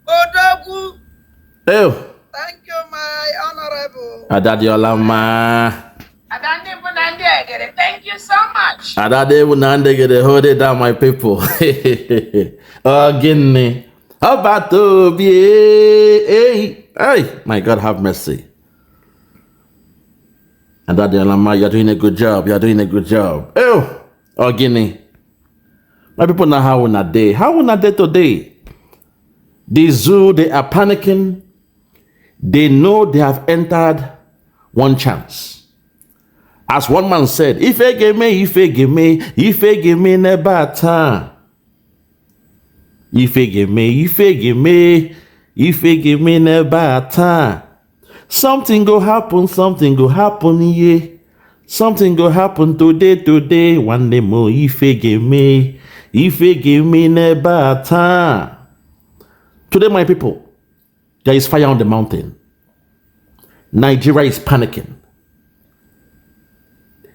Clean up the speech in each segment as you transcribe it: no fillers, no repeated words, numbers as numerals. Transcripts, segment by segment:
Odogu. Thank you, my honorable. Adadiolama. Thank you so much. Hold it down, my people. Oh, Guinea. How about to be? Hey, my God, have mercy. Adadiolama, you're doing a good job. Oh, Guinea. My people know how on a day. How on a day today? The zoo, they are panicking. They know they have entered one chance. As one man said, if they give me never time. If they give me never time. Something go happen, yeah. Something go happen today, one day more. If they give me never time. Today, my people, there is fire on the mountain. Nigeria is panicking.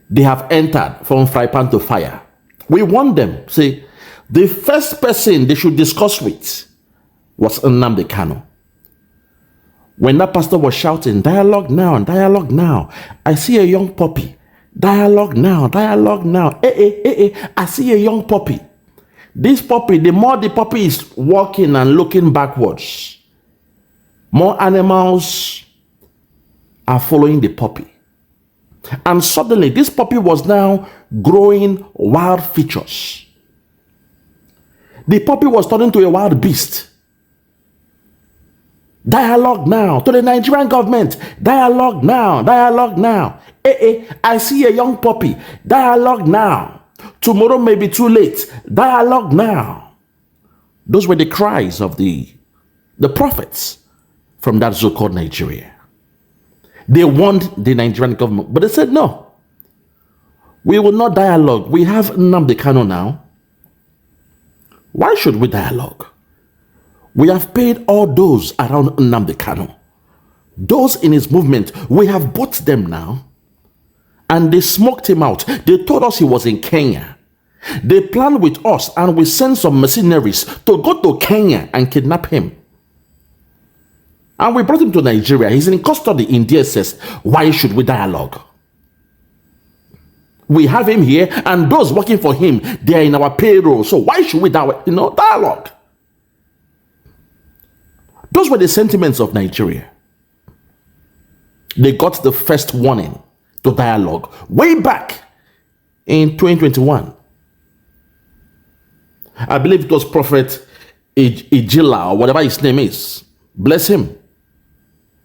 They have entered from fry pan to fire. We want them. See, the first person they should discuss with was Nnamdi Kanu. When that pastor was shouting, dialogue now. I see a young puppy. Dialogue now. I see a young puppy. This puppy, the more the puppy is walking and looking backwards, more animals are following the puppy. And suddenly, this puppy was now growing wild features. The puppy was turning to a wild beast. Dialogue now to the Nigerian government. Dialogue now. I see a young puppy. Dialogue now. Tomorrow may be too late. Dialogue now. Those were the cries of the prophets from that so-called Nigeria. They warned the Nigerian government, but they said, no, we will not dialogue. We have Nnamdi Kanu now. Why should we dialogue? We have paid all those around Nnamdi Kanu. Those in his movement, we have bought them now. And they smoked him out. They told us he was in Kenya. They planned with us and we sent some mercenaries to go to Kenya and kidnap him. And we brought him to Nigeria. He's in custody in DSS. Why should we dialogue? We have him here, and those working for him, they are in our payroll. So why should we dialogue? Those were the sentiments of Nigeria. They got the first warning to dialogue way back in 2021. I believe it was Prophet Ijila or whatever his name is. Bless him.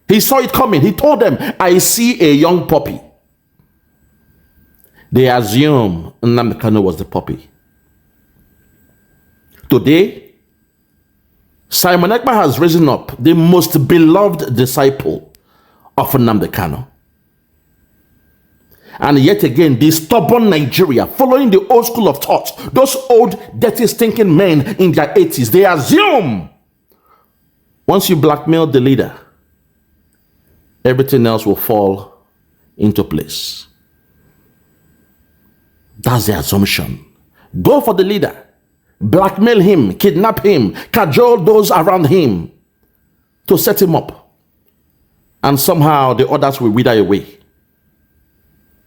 He saw it coming. He told them, I see a young puppy. They assume Nnamdi Kanu was the puppy. Today, Simon Ekpa has risen up, the most beloved disciple of Nnamdi Kanu. And yet again, the stubborn Nigeria, following the old school of thought, those old, dirty, stinking men in their 80s, they assume once you blackmail the leader, everything else will fall into place. That's the assumption. Go for the leader. Blackmail him, kidnap him, cajole those around him to set him up. And somehow the others will wither away.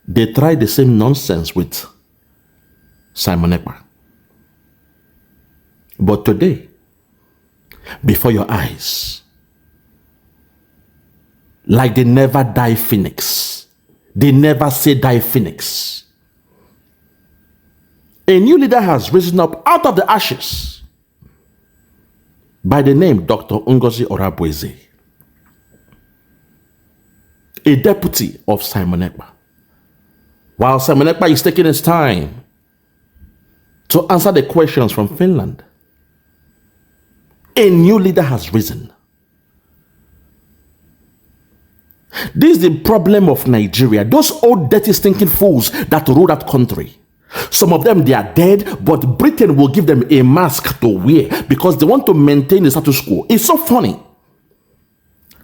They tried the same nonsense with Simon Ekpa. But today, before your eyes, like they never die phoenix. They never say die phoenix. A new leader has risen up out of the ashes by the name Dr. Ngozi Orabueze, a deputy of Simon Ekpa. While Simon Ekpa is taking his time to answer the questions from Finland, a new leader has risen. This is the problem of Nigeria. Those old dirty stinking fools that rule that country. Some of them, they are dead, but Britain will give them a mask to wear because they want to maintain the status quo. It's so funny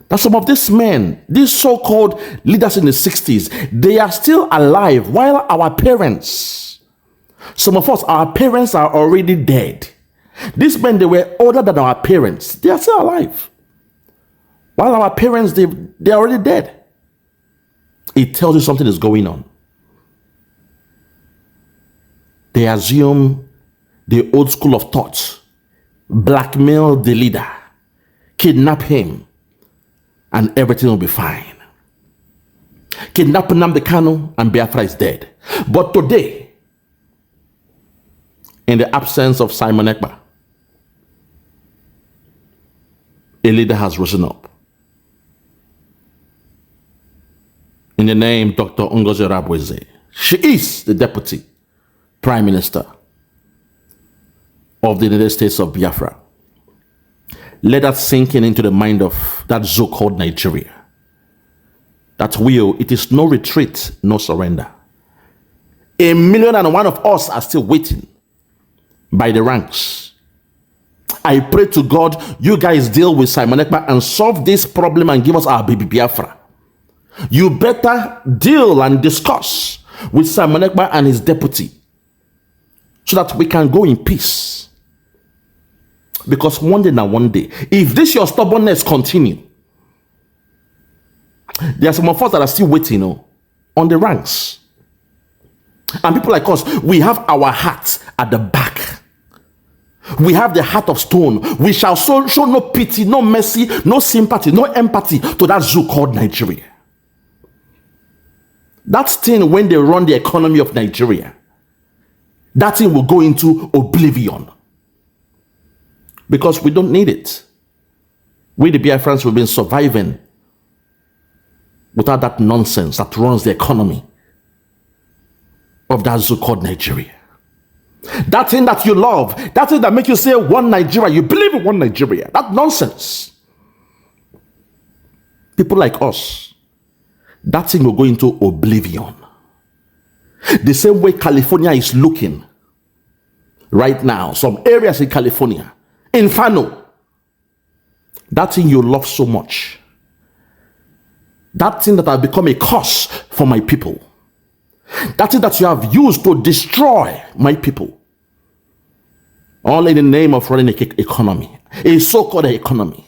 that some of these men, these so-called leaders in the 60s, they are still alive while our parents, some of us, our parents are already dead. These men, they were older than our parents. They are still alive. While our parents, they are already dead. It tells you something is going on. They assume the old school of thought, blackmail the leader, kidnap him, and everything will be fine. Kidnap Nnamdi Kanu and Biafra is dead. But today, in the absence of Simon Ekpa, a leader has risen up. In the name Dr. Ngozi Orabueze. She is the Deputy Prime Minister of the United States of Biafra. Let that sink into the mind of that zoo called Nigeria. That it is no retreat, no surrender. 1,000,001 of us are still waiting by the ranks. I pray to God, you guys deal with Simon Ekpa and solve this problem and give us our baby Biafra. You better deal and discuss with Simon Ekpa and his deputy so that we can go in peace. Because one day, if this your stubbornness continue, there are some of us that are still waiting on the ranks. And people like us, we have our hearts at the back. We have the heart of stone. We shall show no pity, no mercy, no sympathy, no empathy to that zoo called Nigeria. That thing, when they run the economy of Nigeria, that thing will go into oblivion. Because we don't need it. We, the Biafrans, have been surviving without that nonsense that runs the economy of that zoo called Nigeria. That thing that you love, that thing that makes you say one Nigeria, you believe in one Nigeria, that nonsense. People like us, that thing will go into oblivion. The same way California is looking right now, some areas in California, Inferno, that thing you love so much, that thing that has become a curse for my people, that thing that you have used to destroy my people, all in the name of running an economy, a so-called economy.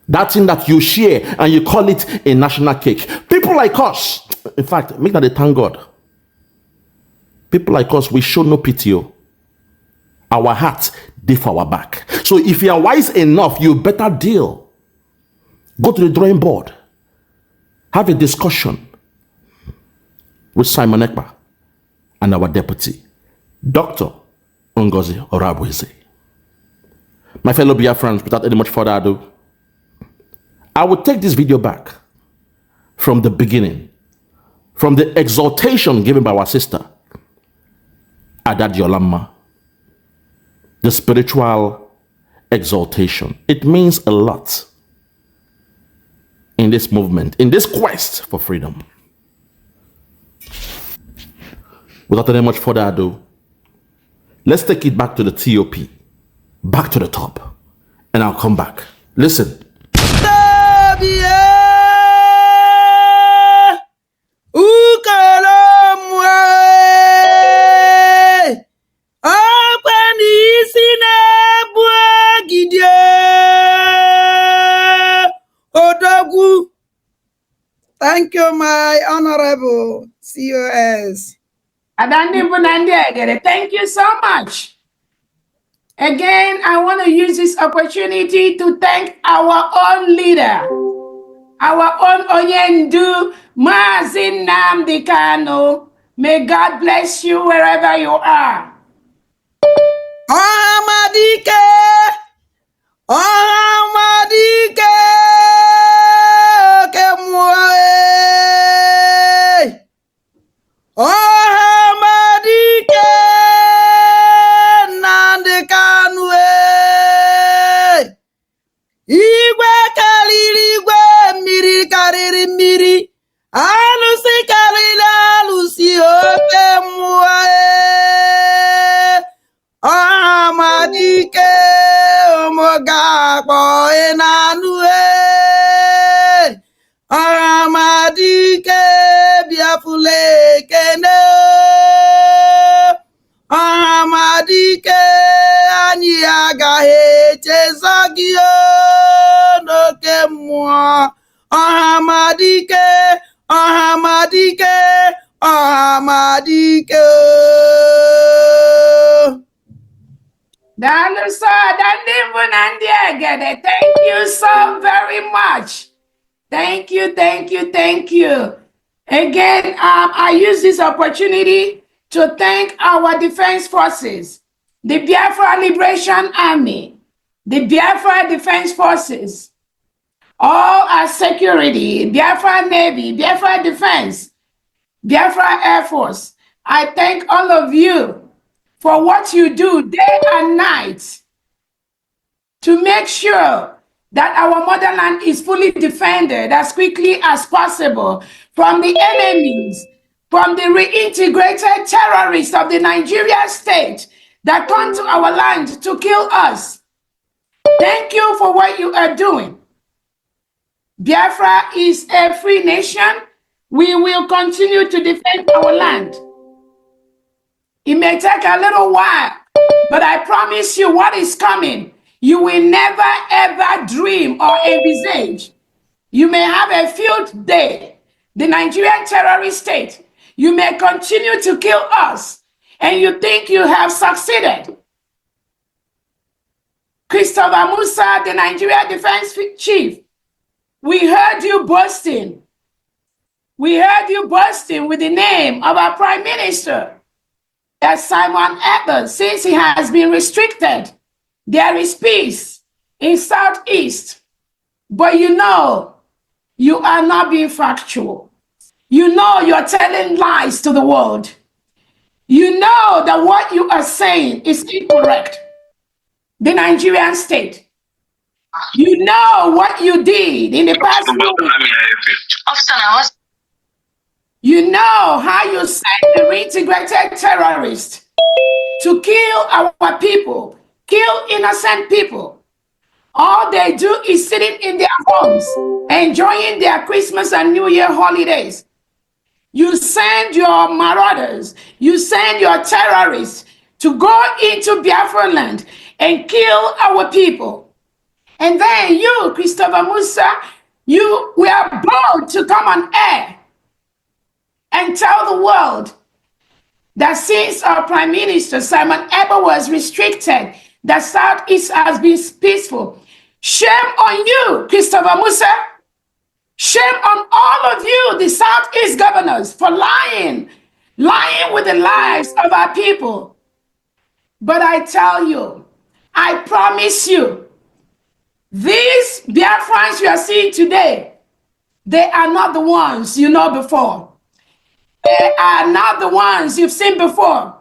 That thing that you share and you call it a national cake. People like us, in fact, make that a thank God. People like us, we show no pity. Our hearts, they for our back. So if you are wise enough, you better deal. Go to the drawing board. Have a discussion with Simon Ekpa and our deputy, Dr. Ngozi Orabueze. My fellow Biafrans, without any much further ado, I will take this video back from the beginning, from the exaltation given by our sister, Adad Yolamma, the spiritual exaltation. It means a lot in this movement, in this quest for freedom. Without any much further ado, let's take it back to the TOP, back to the top, and I'll come back. Listen. Thank you, my honorable COS. Thank you so much. Again, I want to use this opportunity to thank our own leader, our own Onyendu, Mazi Nnamdi Kanu. May God bless you wherever you are. Ohamadike! Ohamadike! Kemwae! Ohamadike! Nnamdi Kanu! Igwe karịrị igwe, mmiri karịrị mmiri, alụsị karịrị alụsị, oke mmụọ. Ohamadike omogakpo enanu. Ohamadike biafule kene. Ohamadike agaghị echezọ gị n'oke mmụọ. Ọhamadike, Ọhamadike, Ọhamadike. Thank you so very much. Thank you, thank you, thank you. Again, I use this opportunity to thank our defense forces, the Biafra Liberation Army, the Biafra Defense Forces, all our security, Biafra Navy, Biafra Defense, Biafra Air Force. I thank all of you for what you do day and night to make sure that our motherland is fully defended as quickly as possible from the enemies, from the reintegrated terrorists of the Nigeria state that come to our land to kill us. Thank you for what you are doing. Biafra is a free nation. We will continue to defend our land. It may take a little while, but I promise you what is coming, you will never ever dream or envisage. You may have a field day, the Nigerian terrorist state. You may continue to kill us, and you think you have succeeded. Christopher Musa, the Nigeria Defense Chief, we heard you boasting. We heard you boasting with the name of our Prime Minister, that Simon Ekpa, since he has been restricted, there is peace in Southeast. But you know, you are not being factual. You know you're telling lies to the world. You know that what you are saying is incorrect. The Nigerian state. You know what you did in the past week. You know how you sent the reintegrated terrorists to kill our people, kill innocent people. All they do is sitting in their homes, enjoying their Christmas and New Year holidays. You send your marauders, you send your terrorists to go into Biafra land and kill our people. And then you, Christopher Musa, you were bold to come on air and tell the world that since our Prime Minister, Simon Ekpa, was restricted, that Southeast has been peaceful. Shame on you, Christopher Musa. Shame on all of you, the Southeast governors, for lying with the lives of our people. But I tell you, I promise you, these Biafrans you are seeing today, they are not the ones you know before. They are not the ones you've seen before,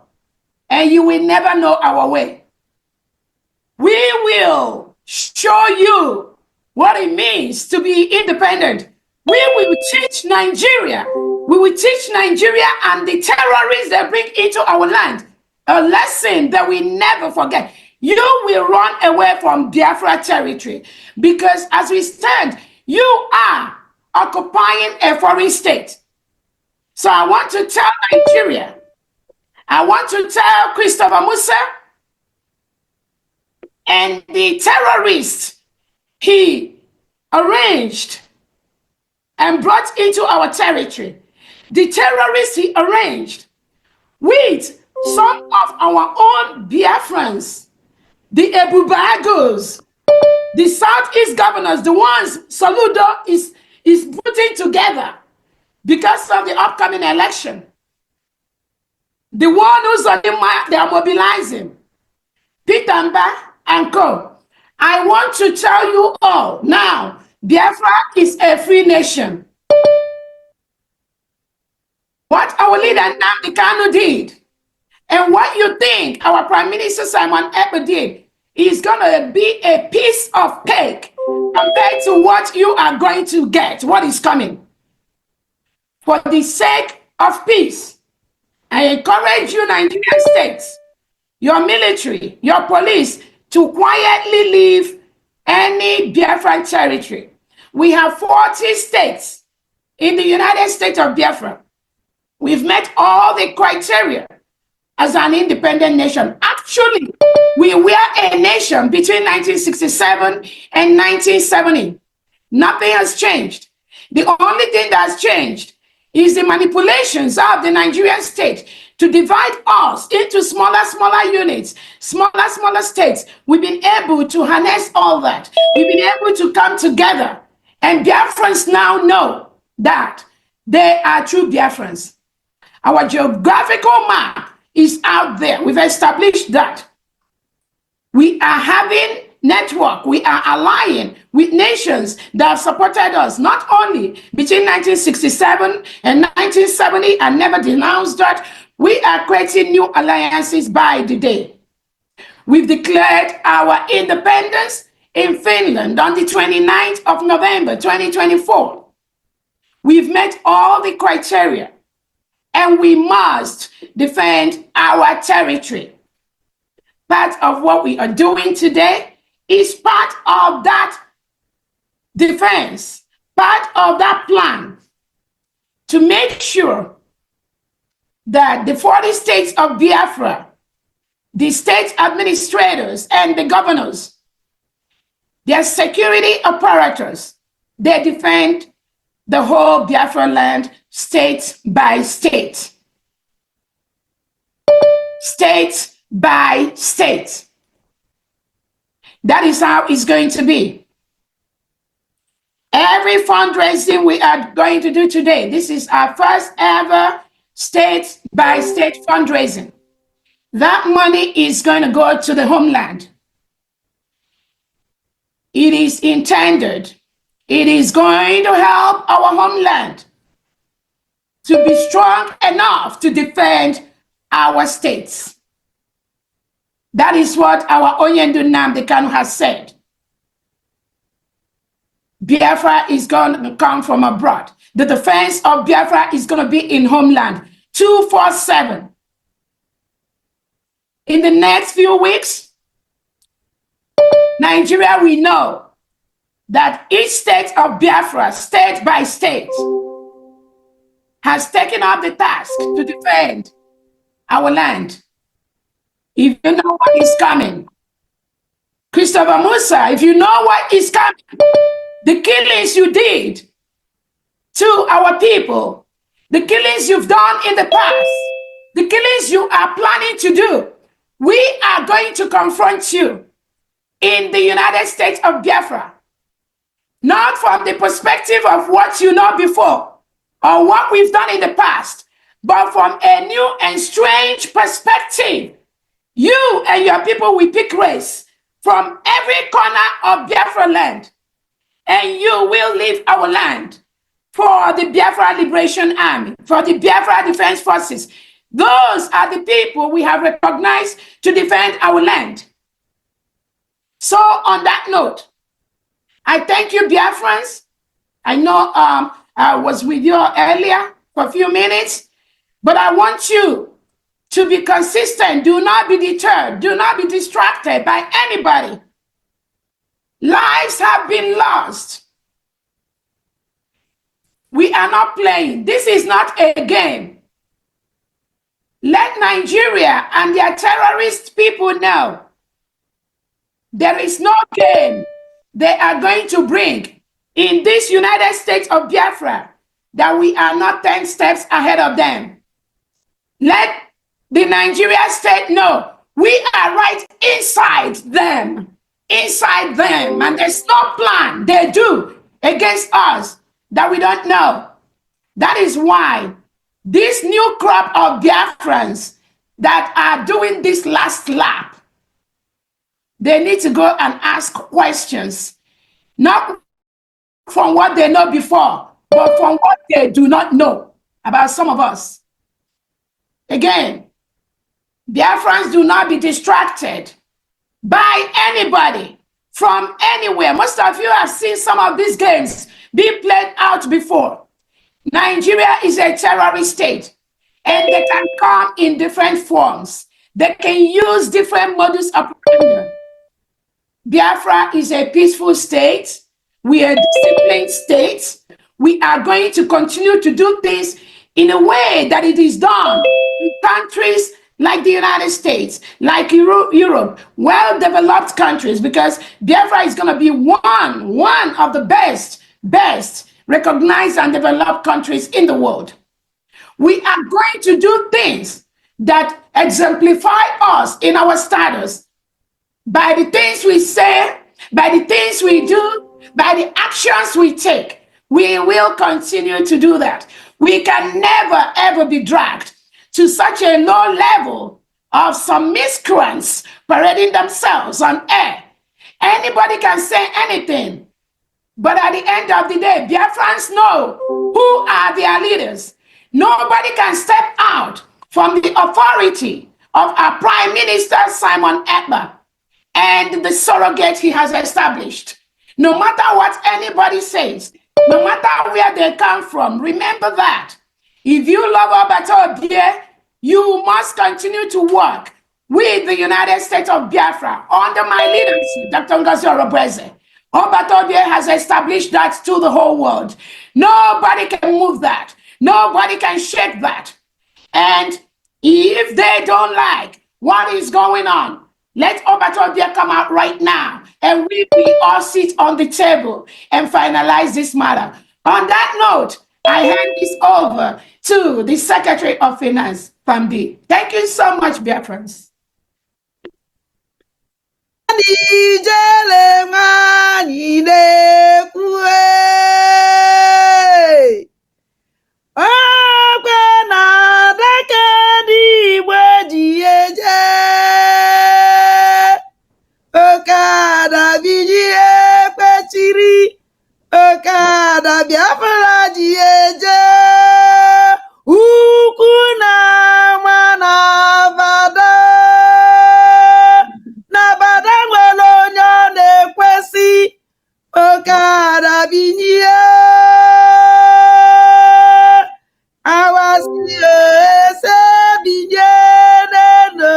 and you will never know our way. We will show you what it means to be independent. We will teach Nigeria. We will teach Nigeria and the terrorists they bring into our land a lesson that we never forget. You will run away from Biafra territory because as we stand, you are occupying a foreign state. So I want to tell Nigeria, I want to tell Christopher Musa and the terrorists he arranged and brought into our territory, the terrorists he arranged with some of our own Biafrans, the Ebubagos, the Southeast governors, the ones Saludo is putting together because of the upcoming election. The one who's on the mic, they are mobilizing. Peter Mba and co. I want to tell you all now, Biafra is a free nation. What our leader Nnamdi Kanu did, and what you think our Prime Minister Simon Ekpa did, is going to be a piece of cake compared to what you are going to get, what is coming. For the sake of peace, I encourage you, Nigerian states, your military, your police, to quietly leave any Biafran territory. We have 40 states in the United States of Biafra. We've met all the criteria as an independent nation. Actually, We were a nation between 1967 and 1970. Nothing has changed. The only thing that's changed is the manipulations of the Nigerian state to divide us into smaller units, smaller states. We've been able to harness all that. We've been able to come together. And Biafrans now know that they are true Biafrans. Our geographical map is out there. We've established that. We are having network. We are allying with nations that have supported us, not only between 1967 and 1970 and never denounced that. We are creating new alliances by the day. We've declared our independence in Finland on the 29th of November, 2024. We've met all the criteria, and we must defend our territory. Part of what we are doing today is part of that defense, part of that plan to make sure that the 40 states of Biafra, the state administrators and the governors, their security apparatus, they defend the whole Biafra land state by state. State by state. That is how it's going to be. Every fundraising we are going to do today, this is our first ever state by state fundraising. That money is going to go to the homeland. It is intended, it is going to help our homeland to be strong enough to defend our states. That is what our Onyendu Nnamdi Kanu has said. Biafra is going to come from abroad. The defense of Biafra is going to be in homeland 24/7. In the next few weeks, Nigeria, we know that each state of Biafra, state by state, has taken up the task to defend our land. If you know what is coming, Christopher Musa, if you know what is coming, the killings you did to our people, the killings you've done in the past, the killings you are planning to do, we are going to confront you in the United States of Biafra, not from the perspective of what you know before or what we've done in the past, but from a new and strange perspective. You and your people will pick race from every corner of Biafra land, and you will leave our land for the Biafra Liberation Army, for the Biafra Defense Forces. Those are the people we have recognized to defend our land. So on that note, I thank you, Biafrans. I know I was with you earlier for a few minutes, but I want you to be consistent. Do not be deterred. Do not be distracted by anybody. Lives have been lost. We are not playing. This is not a game. Let Nigeria and their terrorist people know there is no game they are going to bring in this United States of Biafra that we are not 10 steps ahead of them. Let the Nigeria state know we are right inside them, and there's no plan they do against us that we don't know. That is why this new crop of Biafrans that are doing this last lap, they need to go and ask questions, not from what they know before, but from what they do not know about some of us. Again, Biafrans, do not be distracted by anybody from anywhere. Most of you have seen some of these games be played out before. Nigeria is a terrorist state, and they can come in different forms. They can use different modus operandi. Biafra is a peaceful state. We are a disciplined state. We are going to continue to do this in a way that it is done in countries like the United States, like Europe, well-developed countries, because Biafra is going to be one of the best recognized and developed countries in the world. We are going to do things that exemplify us in our status by the things we say, by the things we do, by the actions we take. We will continue to do that. We can never, ever be dragged to such a low level of some miscreants parading themselves on air. Anybody can say anything, but at the end of the day, Biafrans know who are their leaders. Nobody can step out from the authority of our Prime Minister, Simon Ekpa, and the surrogate he has established. No matter what anybody says, no matter where they come from, remember that. If you love Obato, you must continue to work with the United States of Biafra under my leadership, Dr. Ngozi Orabueze. Obato has established that to the whole world. Nobody can move that. Nobody can shake that. And if they don't like what is going on, let Obato come out right now, and we all sit on the table and finalize this matter. On that note, I hand this over to the Secretary of Finance, Famdi. Thank you so much, Biafrans. Okada Biafra dieje ukuna mana bada nwelo nya na-ekwesi Okada binye awasi ese binye no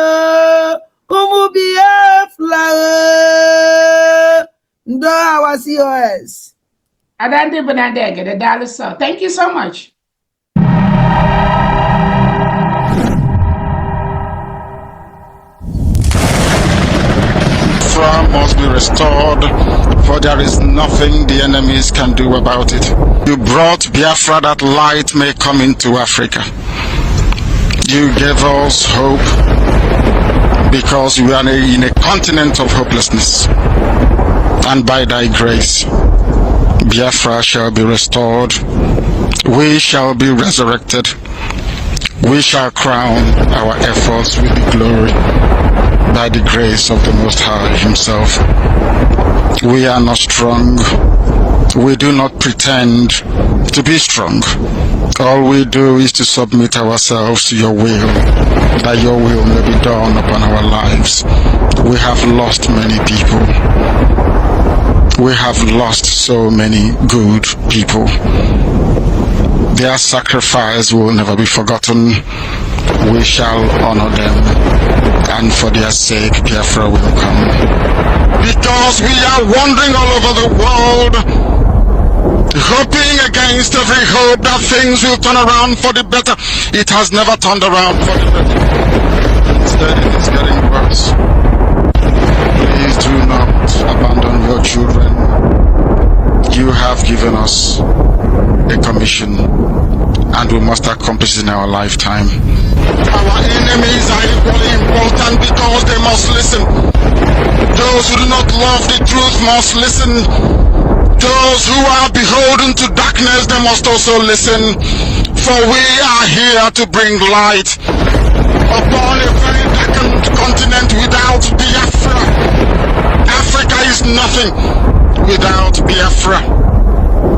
umu Biafra ndo awasi os. Thank you so much. Biafra must be restored, for there is nothing the enemies can do about it. You brought Biafra that light may come into Africa. You gave us hope because we are in a continent of hopelessness. And by thy grace, Biafra shall be restored. We shall be resurrected. We shall crown our efforts with the glory by the grace of the Most High Himself. We are not strong. We do not pretend to be strong. All we do is to submit ourselves to your will, that your will may be done upon our lives. We have lost many people. We have lost so many good people. Their sacrifice will never be forgotten. We shall honor them, and for their sake, Biafra will come. Because we are wandering all over the world, hoping against every hope that things will turn around for the better. It has never turned around for the better. Instead, it is getting worse. Please do not abandon your children. You have given us a commission, and we must accomplish it in our lifetime. Our enemies are equally important because they must listen. Those who do not love the truth must listen. Those who are beholden to darkness, they must also listen. For we are here to bring light upon a very darkened continent without Biafra. Africa is nothing without Biafra.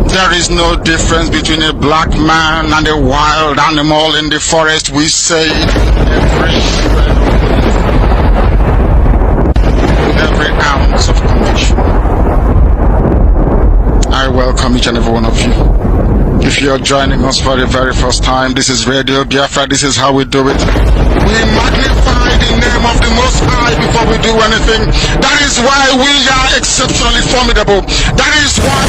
There is no difference between a black man and a wild animal in the forest. We say every shred with every ounce of conviction. I welcome each and every one of you. If you're joining us for the very first time, this is Radio Biafra. This is how we do it. We magnify the name of the Most High before we do anything. That is why we are exceptionally formidable. That is why